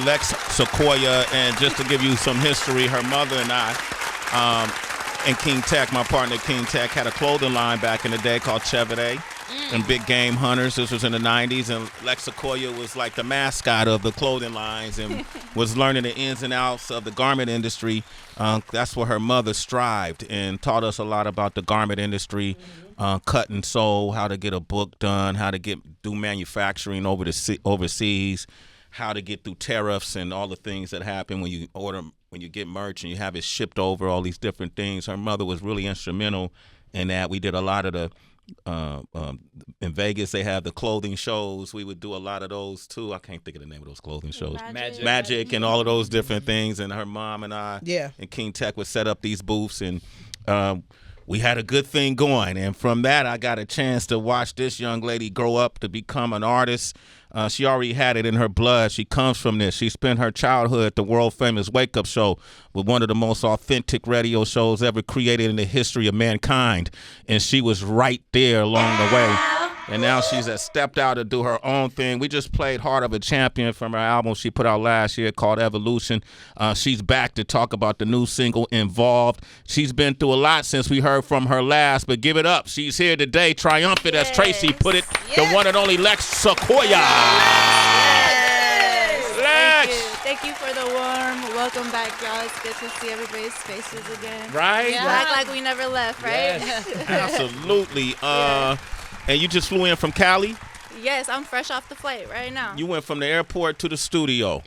Lexx Sequoia, and just to give you some history, her mother and I, and King Tech, my partner King Tech, had a clothing line back in the day called Chevrolet and Big Game Hunters. This was in the 90s, and Lexx Sequoia was like the mascot of the clothing lines and was learning the ins and outs of the garment industry. That's where her mother strived and taught us a lot about the garment industry, cut and sew, how to get a book done, how to do manufacturing overseas, how to get through tariffs and all the things that happen when you get merch and you have it shipped over, all these different things. Her mother was really instrumental in that. We did a lot of the in Vegas, they have the clothing shows. We would do a lot of those too. I can't think of the name of those clothing shows. Magic and all of those different things. And her mom and I and King Tech would set up these booths, and we had a good thing going. And from that, I got a chance to watch this young lady grow up to become an artist. She already had it in her blood. She comes from this. She spent her childhood at the world-famous Wake Up Show, with one of the most authentic radio shows ever created in the history of mankind. And she was right there along the way. And now she's stepped out to do her own thing. We just played Heart of a Champion from her album she put out last year called Evolution. She's back to talk about the new single, Involved. She's been through a lot since we heard from her last, but give it up. She's here today, triumphant, as Tracy put it, the one and only Lexx Sequoia. Lexx! Thank you for the warm welcome back, y'all. It's good to see everybody's faces again. Right? Yeah. Act like we never left, right? Yes. Absolutely. And you just flew in from Cali? Yes, I'm fresh off the flight right now. You went from the airport to the studio.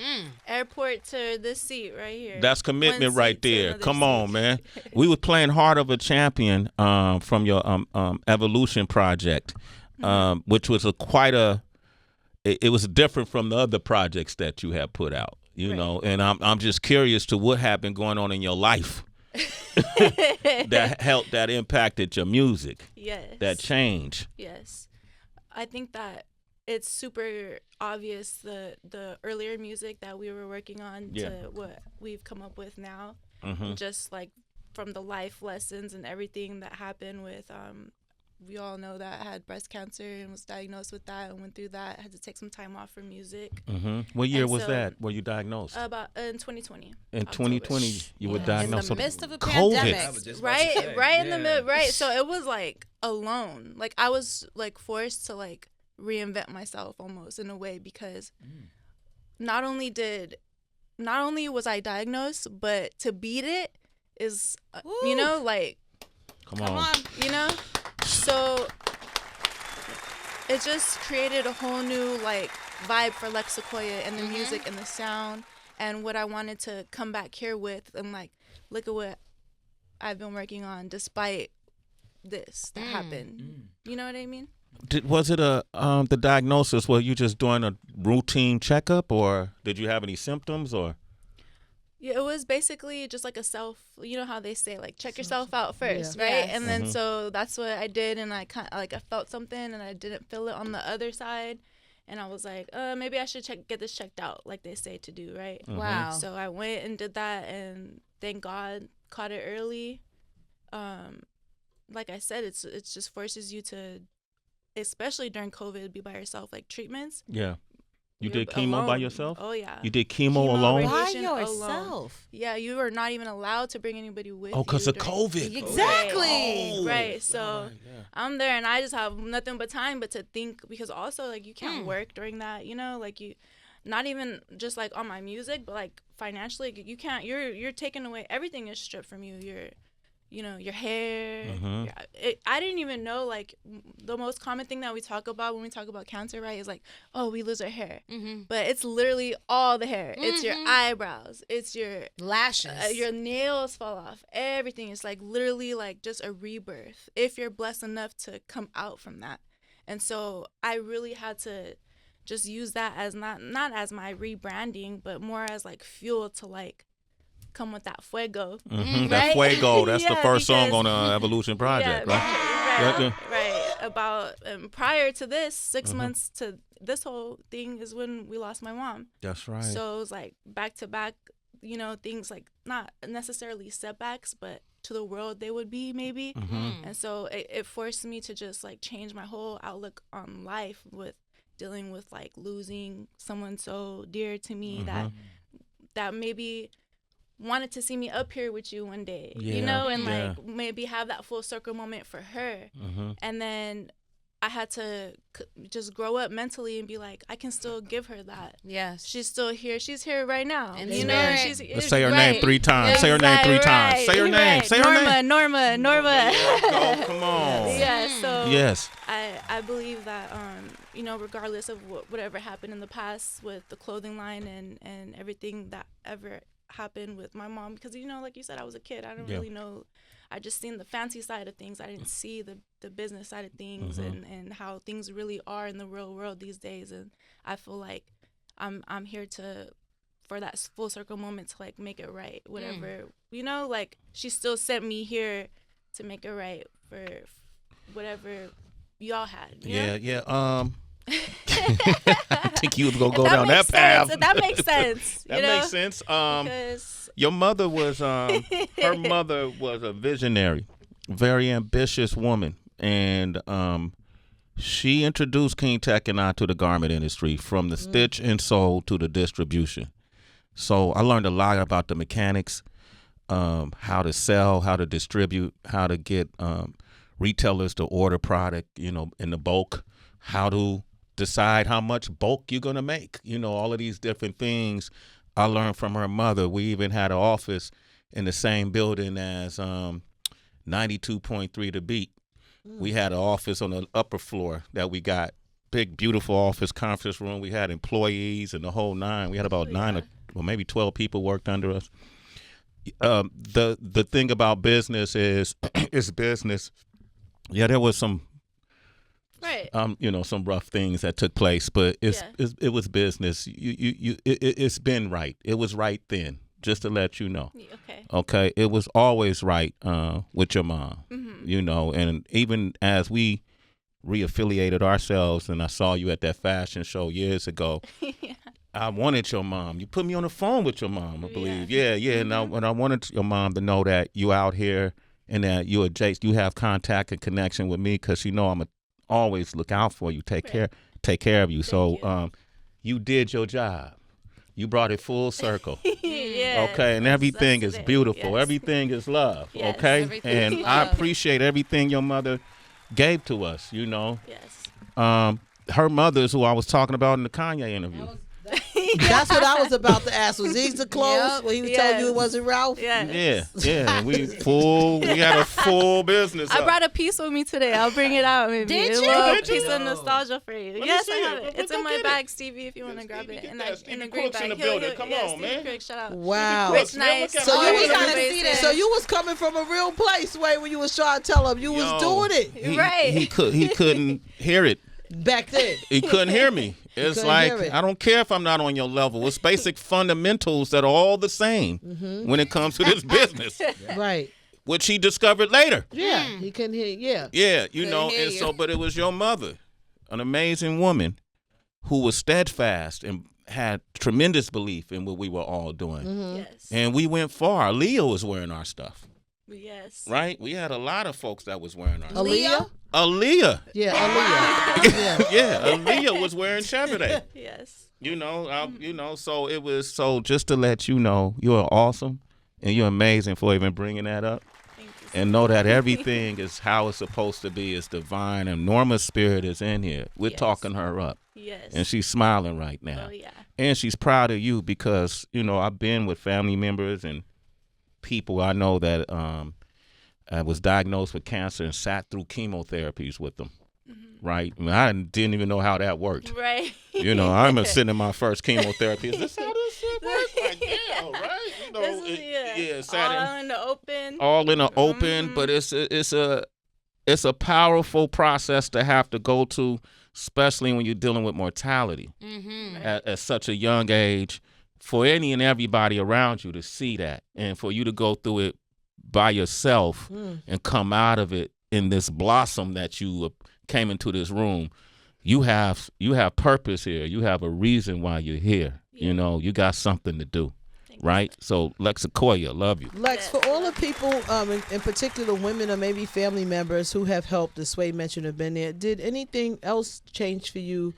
Airport to this seat right here. That's commitment right there. Come on, man. We were playing Heart of a Champion from your Evolution project, which was it was different from the other projects that you have put out, you know. And I'm just curious to what had been going on in your life that impacted your music. Yes. That change. Yes. I think that it's super obvious the earlier music that we were working on to what we've come up with now. Just like from the life lessons and everything that happened with we all know that I had breast cancer and was diagnosed with that and went through that. I had to take some time off from music. What year was that? Were you diagnosed? About in 2020. In 2020, you were diagnosed in the midst of a COVID. pandemic. Right in the middle. Right. So it was like alone. Like I was like forced to like reinvent myself almost in a way, because not only was I diagnosed, but to beat it is you know, like come on, you know. So it just created a whole new like vibe for Lexx Sequoia and the music and the sound and what I wanted to come back here with, and like look at what I've been working on despite this that happened. You know what I mean? Was it the diagnosis? Were you just doing a routine checkup, or did you have any symptoms, or? Yeah, it was basically just like a you know how they say, like, check yourself out first, right? Yes. And then so that's what I did, and I kind of, like, I felt something, and I didn't feel it on the other side, and I was like, maybe I should get this checked out, like they say to do, right? Wow. So I went and did that, and thank God caught it early. Like I said, it's just forces you to, especially during COVID, be by yourself, like treatments. Yeah. You did chemo by yourself? Oh, yeah. You did chemo alone? By yourself? Alone. Yeah, you were not even allowed to bring anybody with you. Oh, because of COVID. Exactly. Right. So I'm there, and I just have nothing but time but to think, because also, like, you can't work during that, you know? Like, you, not even just, like, on my music, but, like, financially, you can't, you're taking away, everything is stripped from you. You know, your hair. I didn't even know, like, the most common thing that we talk about when we talk about cancer, right, is like, oh, we lose our hair. But it's literally all the hair. It's your eyebrows. It's your lashes. Your nails fall off. Everything is, like, literally, like, just a rebirth if you're blessed enough to come out from that. And so I really had to just use that as not as my rebranding, but more as, like, fuel to, like, come with that fuego. Right? That fuego, that's the first song on the Evolution project, right? Right. About prior to this, 6 months to this whole thing is when we lost my mom. That's right. So it was like back to back, you know, things like not necessarily setbacks, but to the world they would be maybe. And so it forced me to just like change my whole outlook on life with dealing with like losing someone so dear to me that maybe wanted to see me up here with you one day, you know, and like maybe have that full circle moment for her. And then I had to just grow up mentally and be like, I can still give her that. Yes. She's still here. She's here right now. And you know, right. Let's say her name 3 times. Say her name 3 times. Say her name. Say her name. Norma. Oh, come on. Yeah, so yes. I believe that, you know, regardless of whatever happened in the past with the clothing line and everything that ever happened with my mom, because, you know, like you said, I was a kid. I don't really know. I just seen the fancy side of things. I didn't see the business side of things and how things really are in the real world these days. And I feel like I'm here for that full circle moment to like make it right. Whatever, you know, like she still sent me here to make it right for whatever y'all had. Yeah. I think you was gonna go down that path. That makes sense. That makes sense. Because your mother was her mother was a visionary, very ambitious woman, and she introduced King Tech and I to the garment industry, from the stitch and sew to the distribution. So I learned a lot about the mechanics, how to sell, how to distribute, how to get retailers to order product, you know, in the bulk, how to decide how much bulk you're going to make. You know, all of these different things I learned from her mother. We even had an office in the same building as 92.3 The Beat. We had an office on the upper floor that we got, big, beautiful office, conference room. We had employees and the whole nine. We had about 9 or maybe 12 people worked under us. The thing about business is it's business. Yeah, there was some you know, some rough things that took place, but it was business. It's been right. It was right then, just to let you know. Okay. It was always right with your mom, you know, and even as we reaffiliated ourselves and I saw you at that fashion show years ago, I wanted your mom. You put me on the phone with your mom, I believe. Yeah. And I wanted your mom to know that you out here and that you have contact and connection with me, because you know I'm always look out for you, take care of you. So you did your job. You brought it full circle. Okay, and everything is beautiful. Yes. Everything is love. Yes, okay, and I appreciate everything your mother gave to us. You know. Yes. Her mother's who I was talking about in the Kanye interview. That's what I was about to ask. Was these the clothes when he was telling you it wasn't Ralph? Yeah. We had a full business. I brought a piece with me today. I'll bring it out. Maybe. Did you? A little piece of nostalgia for you. Yes, I have it. It's in my bag, Stevie, if you want to grab it. In a green bag. Come on, man. Crick, shout out. Wow. Rich Nice. So you was coming from a real place, Sway, when you was trying to tell him you was doing it. Right. He couldn't hear it. Back then. He couldn't hear me. It's like, I don't care if I'm not on your level. It's basic fundamentals that are all the same when it comes to this business. Right. Which he discovered later. Yeah. He couldn't hear you. Yeah, you know, and so, but it was your mother, an amazing woman who was steadfast and had tremendous belief in what we were all doing. Yes. And we went far. Aaliyah was wearing our stuff. Yes. Right? We had a lot of folks that was wearing our stuff. Aaliyah? Yeah, Aaliyah. Yeah, Aaliyah was wearing Chevrolet. Yes. You know, so it was, so just to let you know, you're awesome and you're amazing for even bringing that up. Thank you. And know that everything is how it's supposed to be. It's divine, and Norma's spirit is in here. We're talking her up. Yes. And she's smiling right now. Oh, yeah. And she's proud of you because, you know, I've been with family members and people I know that was diagnosed with cancer and sat through chemotherapies with them. Right? I mean, I didn't even know how that worked. Right. You know, I remember sitting in my first chemotherapy. Is this how this shit works? Like, yeah, right? You know, all in the open. All in the open, but it's a powerful process to have to go to, especially when you're dealing with mortality at such a young age. For any and everybody around you to see that, and for you to go through it by yourself and come out of it in this blossom that you came into this room, you have purpose here. You have a reason why you're here. You know, you got something to do. Right? So, Lexx Sequoia, love you. Lex, for all the people, in particular women or maybe family members who have helped, as Sway mentioned, have been there, did anything else change for you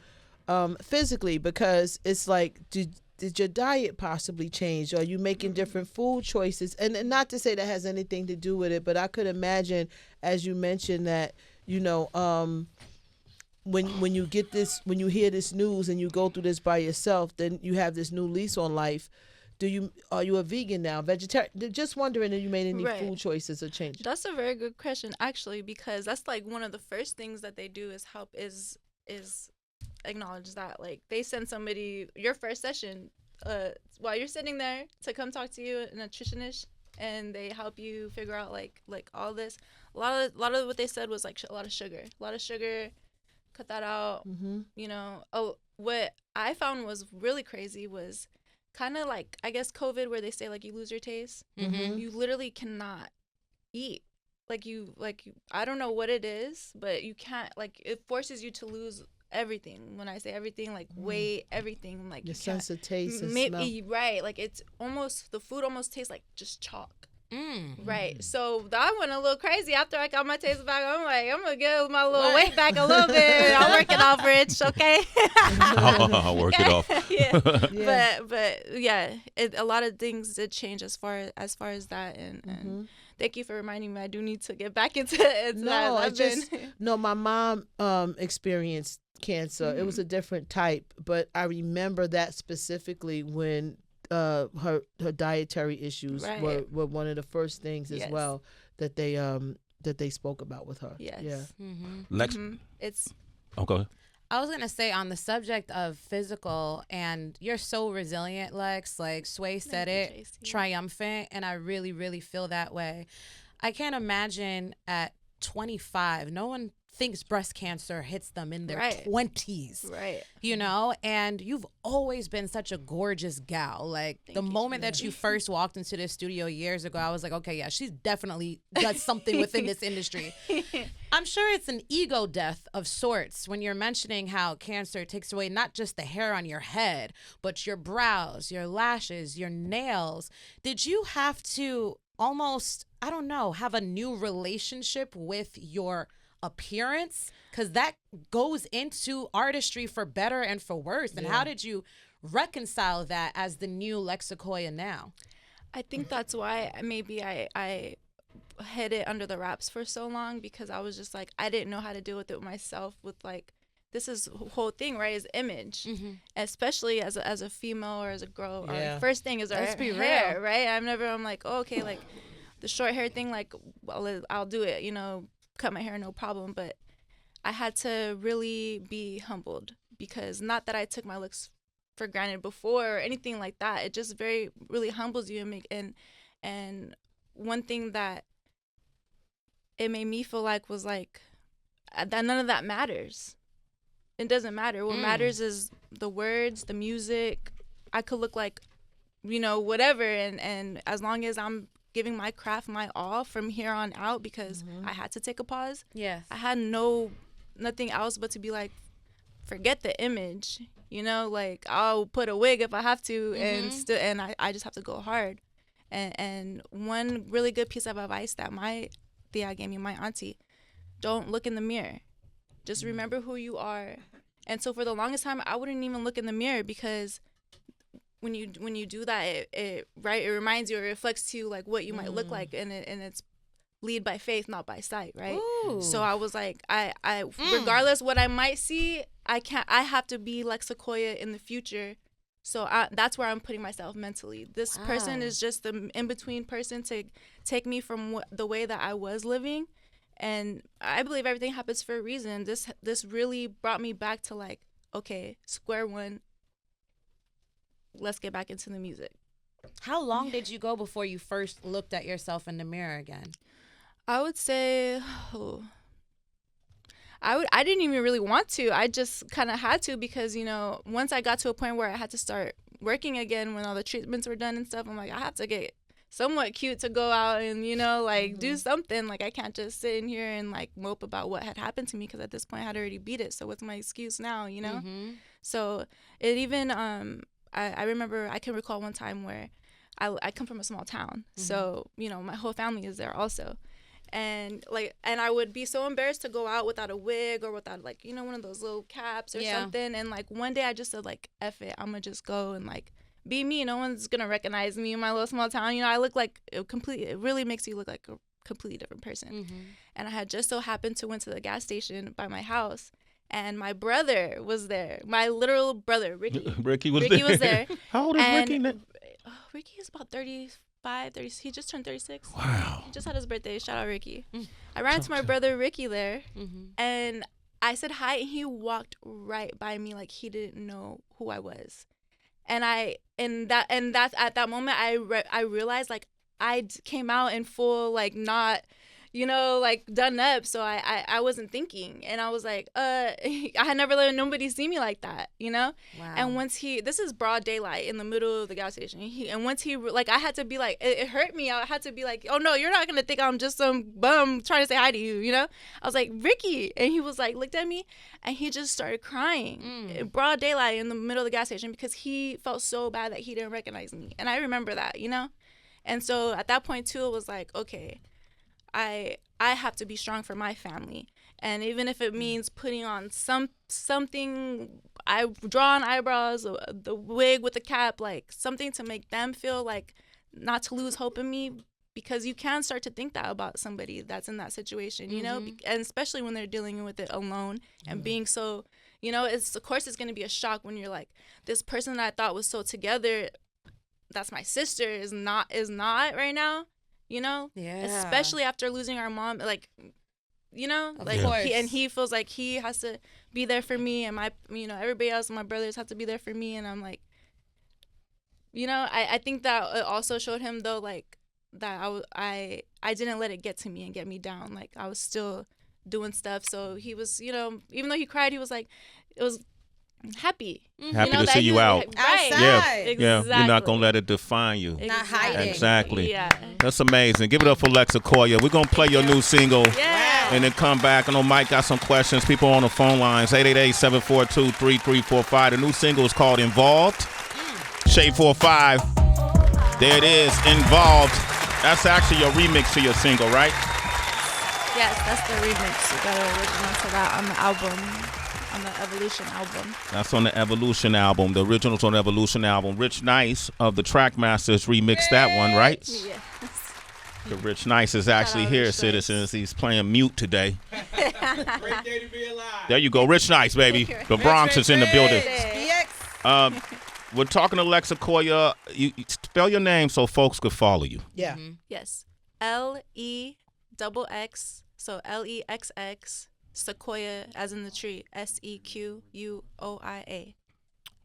physically, because it's like, did your diet possibly change? Are you making different food choices? And not to say that has anything to do with it, but I could imagine, as you mentioned, that, when you get this, when you hear this news and you go through this by yourself, then you have this new lease on life. Are you a vegan now, vegetarian? Just wondering if you made any food choices or changes. That's a very good question, actually, because that's like one of the first things that they do is help is acknowledge that, like, they send somebody your first session while you're sitting there to come talk to you, a nutritionist, and they help you figure out like all this. A lot of what they said was like a lot of sugar, cut that out. What I found was really crazy was kind of like, I guess, COVID, where they say like you lose your taste. You literally cannot eat. I don't know what it is, but you can't, like, it forces you to lose everything. When I say everything, like weight, everything, like your sense of taste and smell. Right, like it's almost, the food almost tastes like just chalk. Right, so that went a little crazy after I got my taste back. I'm like, I'm gonna get my little weight back a little bit. I'll work it off, Rich. Okay. I'll work it off. Yeah. But yeah, a lot of things did change as far as that, and thank you for reminding me. I do need to get back into that. My mom experienced cancer. It was a different type, but I remember that specifically when her dietary issues were one of the first things as well that they spoke about with her. Yes. Yeah. Lex, it's. Oh, go ahead. I was going to say, on the subject of physical, and you're so resilient, Lex, like Sway said it, triumphant, and I really, really feel that way. I can't imagine at 25, no one thinks breast cancer hits them in their 20s. Right. And you've always been such a gorgeous gal. Like, the moment that you first walked into the studio years ago, I was like, okay, yeah, she's definitely got something within this industry. I'm sure it's an ego death of sorts when you're mentioning how cancer takes away not just the hair on your head, but your brows, your lashes, your nails. Did you have to almost, I don't know, have a new relationship with your appearance? Because that goes into artistry for better and for worse. And how did you reconcile that as the new Lexx Sequoia now? I think that's why maybe I hid it under the wraps for so long, because I was just like, I didn't know how to deal with it myself, with like, this is the whole thing, right, is image, especially as a female or as a girl. Our first thing is our hair, right? I'm like, oh, okay, like the short hair thing, like, well, I'll do it, cut my hair, no problem. But I had to really be humbled, because not that I took my looks for granted before or anything like that. It just really humbles you, and one thing that it made me feel like was like that none of that matters. It doesn't matter. What matters is the words, the music. I could look like, whatever, and as long as I'm giving my craft my all from here on out, because I had to take a pause. Yes. I had nothing else but to be like, forget the image, like I'll put a wig if I have to, and I just have to go hard. And one really good piece of advice that my tia gave me, my auntie, don't look in the mirror. Just remember who you are. And so for the longest time, I wouldn't even look in the mirror, because when you do that, it reminds you, it reflects to you like what you might look like, and it's lead by faith, not by sight, right? Ooh. So I was like, I regardless what I might see, I have to be Lexx Sequoia in the future. So that's where I'm putting myself mentally. This person is just the in-between person to take me from the way that I was living. And I believe everything happens for a reason. This really brought me back to like, okay, square one. Let's get back into the music. How long did you go before you first looked at yourself in the mirror again? I would say, I didn't even really want to. I just kind of had to, because, once I got to a point where I had to start working again, when all the treatments were done and stuff, I'm like, I have to get somewhat cute to go out and, do something. Like, I can't just sit in here and like mope about what had happened to me, because at this point I had already beat it. So what's my excuse now, So it even, I remember, I can recall one time where I come from a small town. So, my whole family is there also. And I would be so embarrassed to go out without a wig or without like, you know, one of those little caps or something. And like one day I just said like, F it, I'm gonna just go and like be me. No one's gonna recognize me in my little small town. You know, I look like it really makes you look like a completely different person. And I had just so happened to went to the gas station by my house, and my brother was there. My literal brother, Ricky. Ricky was there. How old is Ricky now? Ricky is about 35, 30. He just turned 36. Wow. He just had his birthday. Shout out Ricky. I ran into my brother Ricky there, and I said hi, and he walked right by me like he didn't know who I was. And that's at that moment I realized like I came out in full like not, you know, like done up. So I wasn't thinking, and I was like, I had never let nobody see me like that, you know. Wow. And once this is broad daylight in the middle of the gas station. And once he like, I had to be like, it hurt me. I had to be like, oh no, you're not gonna think I'm just some bum trying to say hi to you, you know. I was like, Ricky, and he was like, looked at me, and he just started crying in broad daylight in the middle of the gas station because he felt so bad that he didn't recognize me. And I remember that, you know. And so at that point too, it was like, okay, I have to be strong for my family, and even if it means putting on something, I draw on eyebrows, the wig with the cap, like something to make them feel like not to lose hope in me, because you can start to think that about somebody that's in that situation, you know, and especially when they're dealing with it alone and being so, you know, of course it's going to be a shock when you're like, this person that I thought was so together, that's my sister, is not right now. You know, especially after losing our mom, like, you know, like he feels like he has to be there for me, and my, you know, everybody else, my brothers have to be there for me, and I'm like, you know, I think that it also showed him though, like that I didn't let it get to me and get me down, like I was still doing stuff. So he was, you know, even though he cried, he was like, it was happy. Happy to see you out. Right. Yeah, exactly. You're not gonna let it define you. Not hiding. Exactly. Yeah. That's amazing. Give it up for Lexx Sequoia. We're gonna play your new single, and then come back. I know Mike got some questions. People on the phone lines, 888-742-3345. The new single is called Involved. Shade 45. There it is, Involved. That's actually your remix to your single, right? Yes, that's the remix. We got an original to that on the album. On the Evolution album. That's on the Evolution album. The original's on the Evolution album. Rich Nice of the Trackmasters remixed that one, right? Yes. The Rich Nice is actually here, citizens. He's playing mute today. Great day to be alive. There you go. Rich Nice, baby. The Bronx is in the building. We're talking to Lexx Sequoia. You spell your name so folks could follow you. Yeah. Yes. Lexx, so Lexx. Sequoia, as in the tree, Sequoia.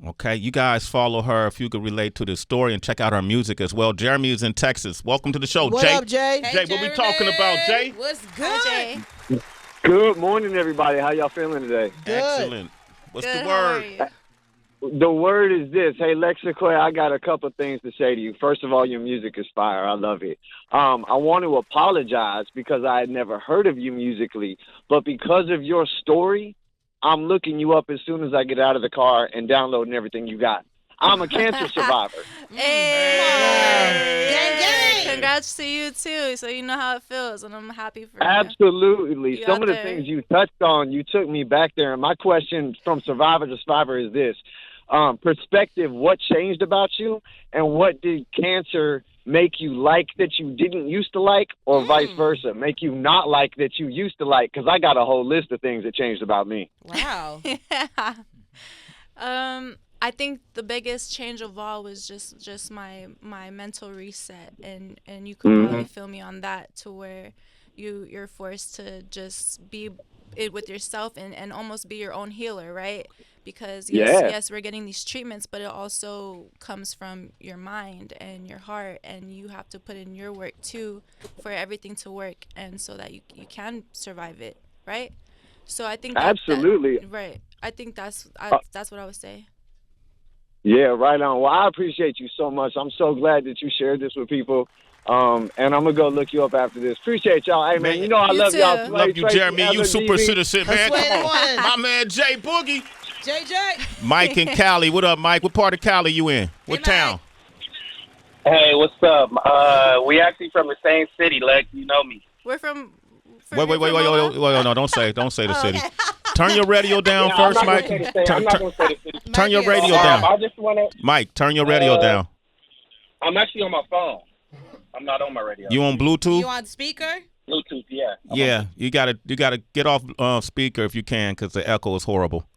Okay, you guys follow her if you could relate to this story, and check out her music as well. Jeremy is in Texas. Welcome to the show, What Jay. up, Jay? Hey, Jay, what we talking about, Jay? What's good? Hi, Jay. Good morning, everybody. How y'all feeling today? Good. Excellent. What's Good, the how word? are you? The word is this. Hey, Lexx Sequoia, I got a couple of things to say to you. First of all, your music is fire. I love it. I want to apologize because I had never heard of you musically, but because of your story, I'm looking you up as soon as I get out of the car and downloading everything you got. I'm a cancer survivor. Hey. Gang, gang. Congrats to you too. So you know how it feels, and I'm happy for you. Absolutely. You Some out of the there. things you touched on, you took me back there. And my question from survivor to survivor is this. Perspective, what changed about you, and what did cancer make you like that you didn't used to like, or vice versa, make you not like that you used to like? Because I got a whole list of things that changed about me. Wow. Yeah. I think the biggest change of all was just my mental reset, and you could probably feel me on that, to where you're forced to just be it with yourself and almost be your own healer, right? Because yes, we're getting these treatments, but it also comes from your mind and your heart, and you have to put in your work too for everything to work, and so that you can survive it, right? So I think Absolutely. right. I think that's what I would say. Yeah, right on. Well, I appreciate you so much. I'm so glad that you shared this with people. And I'm going to go look you up after this. Appreciate y'all. Hey, man, you know I You love too. y'all. Love you, Jeremy. You super citizen, man. Sway Come on. one. My man, Jay Boogie. JJ. Mike in Cali. What up, Mike? What part of Cali you in? What Hey, town? Mike. Hey, what's up? We actually from the same city, Lex. You know me. We're from. Wait, no, don't say the city. Okay. Turn your radio down Yeah, first, I'm not Mike. gonna say the city. I'm not gonna say the city. Turn your Might be a radio song. down. I just want to. Mike, turn your radio down. I'm actually on my phone. I'm not on my radio. You on Bluetooth? You on speaker? Bluetooth, yeah. Yeah, you gotta get off speaker if you can, because the echo is horrible.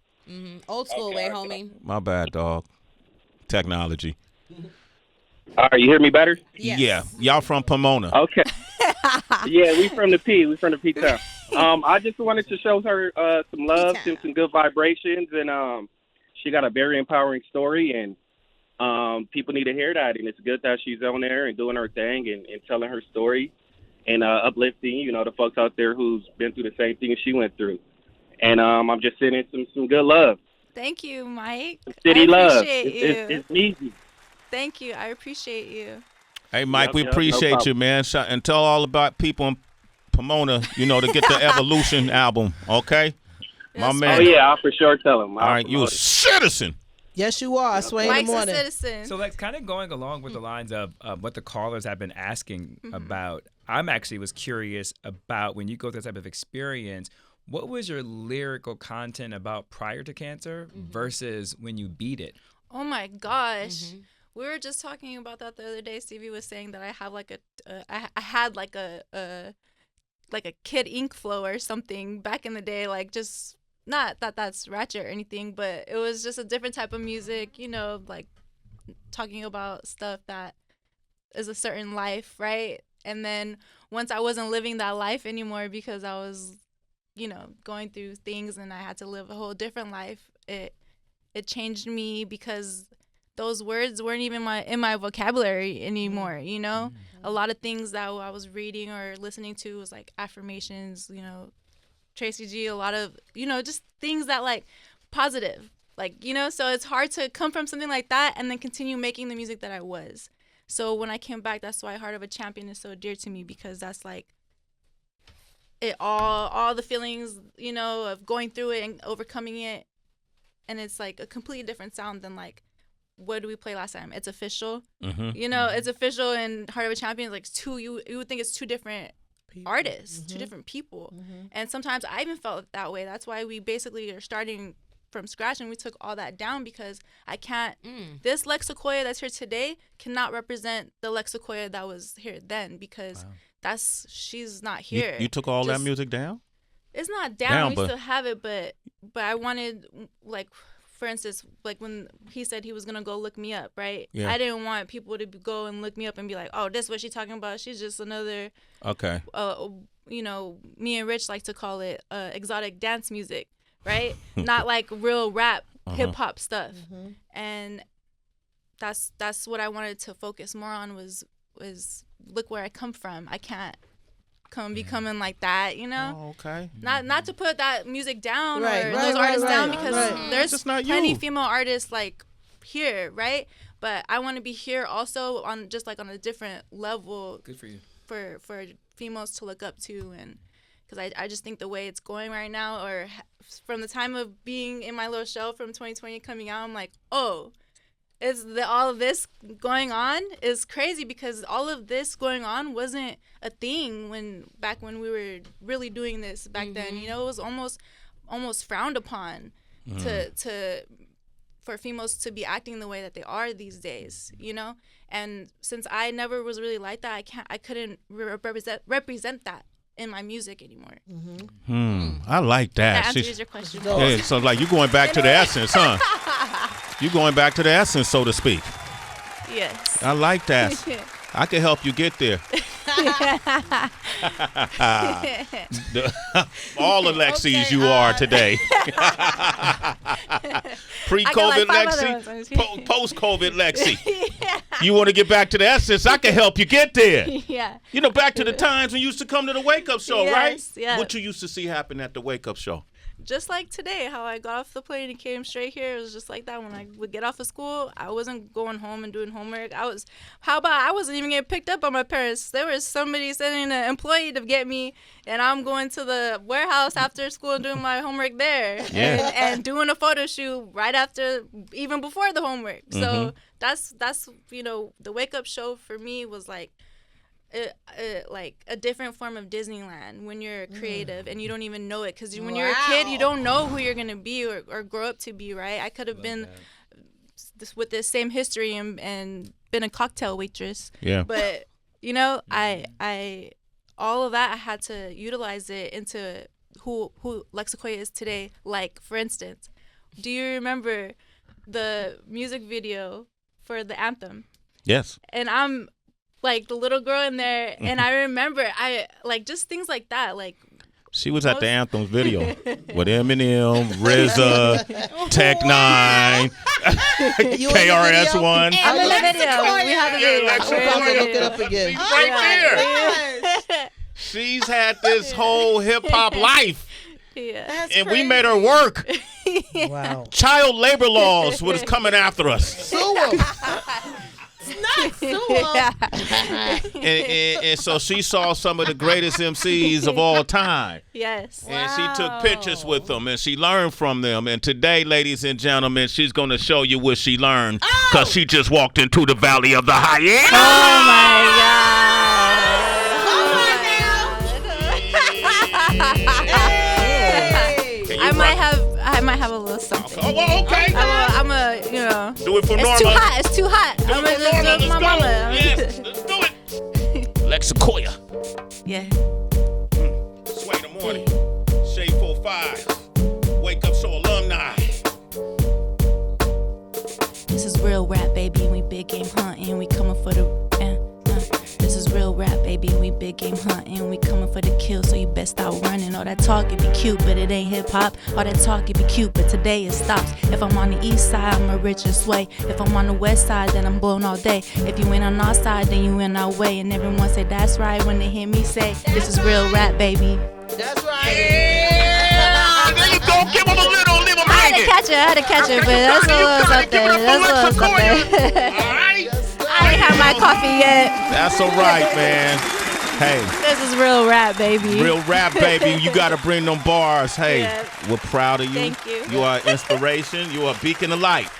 Old school way, homie. My bad, dog. Technology. All right, you hear me better? Yes. Yeah, y'all from Pomona. Okay. Yeah, we from the P. We from the P town. I just wanted to show her some love, P-town. some good vibrations, and she got a very empowering story, and people need to hear that. And it's good that she's on there and doing her thing and telling her story and uplifting, the folks out there who's been through the same thing she went through. And I'm just sending some good love. Thank you, Mike. City I love. appreciate you. It's easy. Thank you. I appreciate you. Hey, Mike, we no appreciate problem. you, man. And tell all about people in Pomona, to get the Evolution album, okay? My Yes, man. Oh, yeah, I'll for sure tell them. All right, you a citizen. Yes, you are. Sway in the Mike's a morning. citizen. So, Lex, kind of going along with the lines of what the callers have been asking about, I'm actually was curious about when you go through this type of experience, what was your lyrical content about prior to cancer versus when you beat it? Oh my gosh. We were just talking about that the other day. Stevie was saying that I have I had like a Kid Ink flow or something back in the day, like just not that that's ratchet or anything, but it was just a different type of music, like talking about stuff that is a certain life, right? And then once I wasn't living that life anymore because I was, going through things and I had to live a whole different life, it changed me because those words weren't even in my vocabulary anymore, A lot of things that I was reading or listening to was like affirmations, Tracy G, a lot of, just things that like positive, like, so it's hard to come from something like that and then continue making the music that I was. So when I came back, that's why Heart of a Champion is so dear to me, because that's like it all the feelings, of going through it and overcoming it. And it's like a completely different sound than like, what did we play last time? It's official. It's official, and Heart of a Champion is like you would think it's two different artists, two different people. And sometimes I even felt that way. That's why we basically are starting from scratch, and we took all that down because I can't, this Lexx Sequoia that's here today cannot represent the Lexx Sequoia that was here then, because she's not here. You took all that music down? It's not down. We still have it, but I wanted, like, for instance, like when he said he was gonna go look me up, right? Yeah. I didn't want people to go and look me up and be like, "Oh, this is what she's talking about. She's just another." Okay. Me and Rich like to call it exotic dance music, right? Not like real rap, hip hop stuff. And that's what I wanted to focus more on was look where I come from. I can't be coming like that, Oh, okay. Not to put that music down Right, or right, those right, artists right, down, because right. there's Just not plenty you. female artists like here, right? But I want to be here also on just like on a different level. Good for you. For females to look up to, and because I just think the way it's going right now, or from the time of being in my little shell from 2020 coming out, I'm like, oh, all of this going on is crazy, because all of this going on wasn't a thing back when we were really doing this back then. It was almost frowned upon for females to be acting the way that they are these days, And since I never was really like that, I couldn't represent that in my music anymore. I like that. That answers your question. Yeah, so like you going back to the essence, huh? You going back to the essence, so to speak. Yes. I like that. I can help you get there. All the Lexis you are today. Pre-COVID Lexi, post-COVID Lexi. You want to get back to the essence? I can help you get there. Yeah. Back to the times when you used to come to the Wake Up Show, right? Yes. What you used to see happen at the Wake Up Show. Just like today, how I got off the plane and came straight here, it was just like that. When I would get off of school, I wasn't going home and doing homework. I wasn't even getting picked up by my parents. There was somebody sending an employee to get me, and I'm going to the warehouse after school and doing my homework there. Yeah. And doing a photo shoot right after, even before the homework. So that's the Wake Up Show for me was like like a different form of Disneyland when you're creative and you don't even know it, because when you're a kid you don't know who you're gonna be or grow up to be, right? I could have been with this same history and been a cocktail waitress, but you know, I all of that I had to utilize it into who Lexx Sequoia is today. Like, for instance, do you remember the music video for the Anthem? Yes. And I'm like the little girl in there, and I remember just things like that. Like, she was at the Anthem video with Eminem, RZA, Tech Nine, KRS-One. I'm in the video. We have the video. I'm going to look it up again. She's right there. She's had this whole hip-hop life. Yeah. And we made her work. Wow. Child labor laws was coming after us. Sue 'em. And so she saw some of the greatest MCs of all time. Yes. And she took pictures with them, and she learned from them. And today, ladies and gentlemen, she's going to show you what she learned, because she just walked into the Valley of the Hyena. Oh, my God. I might have a little something. Oh, well, okay. I'm a, you know. Do it for Norma. It's too hot. I'm going to just do it for my mama. Yes, let's do it. Lexx Sequoia. Yeah. Sway in the morning. Shade 45. Wake up show alumni. This is real rap, baby. We big game hunting. We coming for the. This is real rap, baby. We big game hunting. We coming for the kill, so you best stop running. All that talk, it be cute, but it ain't hip hop. All that talk, it be cute, but today it stops. If I'm on the east side, I'm a Richard Sway. If I'm on the west side, then I'm blowing all day. If you ain't on our side, then you in our way. And everyone say that's right when they hear me say, this is real rap, baby. That's right. Yeah, there you go. Give him a little, leave him hanging. I had to catch it, but that's a little something. That's a little something. All right. I ain't had my coffee yet. That's all right, man. Hey. This is real rap, baby. Real rap, baby. You got to bring them bars. Hey, we're proud of you. Thank you. You are inspiration. You are a beacon of light.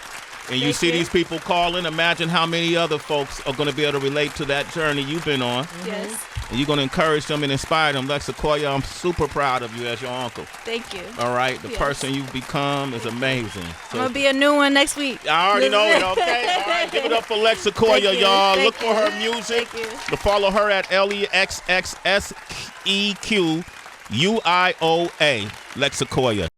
And you see these people calling. Imagine how many other folks are going to be able to relate to that journey you've been on. Yes. And you're going to encourage them and inspire them. Lexx Sequoia, I'm super proud of you as your uncle. Thank you. All right? The person you've become is amazing. So, I'm going to be a new one next week. I already know it, okay? All right, give it up for Lexx Sequoia, y'all. Look for her music. Thank you. To follow her at LEXXSEQUIOA. Lexx Sequoia.